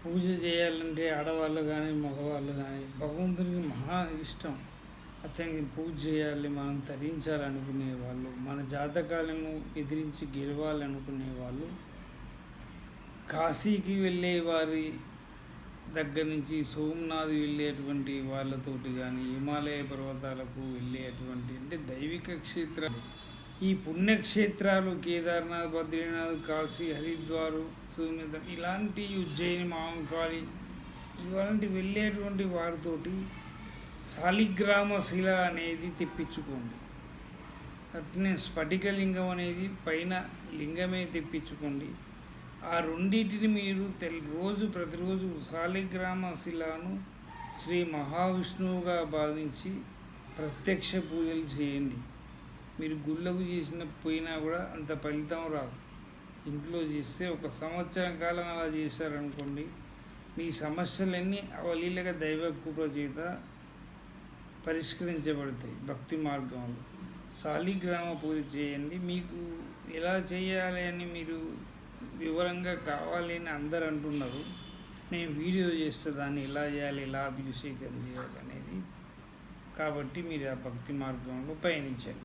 పూజ చేయాలంటే ఆడవాళ్ళు కానీ మగవాళ్ళు కానీ భగవంతునికి మహా ఇష్టం. అతనికి పూజ చేయాలి, మనం తరించాలనుకునే వాళ్ళు, మన జాతకాలను ఎదిరించి గెలవాలనుకునే వాళ్ళు కాశీకి వెళ్ళే వారి దగ్గర నుంచి సోమనాథ్ వెళ్ళేటువంటి వాళ్ళతోటి కానీ హిమాలయ పర్వతాలకు వెళ్ళేటువంటి అంటే దైవిక క్షేత్రాలు, ఈ పుణ్యక్షేత్రాలు కేదార్నాథ్, బద్రీనాథ్, కాశీ, హరిద్వారు, సోమనాథ్ ఇలాంటి ఉజ్జయిని, మహంకాళి ఇలాంటి వెళ్ళేటువంటి వారితోటి శాలిగ్రామ శిల అనేది తెప్పించుకోండి. అట్నే స్ఫటికలింగం అనేది పైన లింగమే తెప్పించుకోండి. ఆ రెండింటిని మీరు ప్రతిరోజు శాలిగ్రామ శిలను శ్రీ మహావిష్ణువుగా భావించి ప్రత్యక్ష పూజలు చేయండి. మీరు గుళ్ళకు పోయినా కూడా అంత ఫలితం రాదు. ఇంట్లో చేస్తే 1 సంవత్సరం కాలం అలా చేశారనుకోండి, మీ సమస్యలన్నీ అవలీలగా దైవ కృప చేత పరిష్కరించబడతాయి. భక్తి మార్గంలో శాలిగ్రామ పూజ చేయండి. మీకు ఎలా చేయాలి అని మీరు వివరంగా కావాలి అని అందరు అంటున్నారు. నేను వీడియో చేస్తే దాన్ని ఎలా చేయాలి, ఎలా అభిషేకం చేయాలి అనేది. కాబట్టి మీరు ఆ భక్తి మార్గంలో పయనించండి.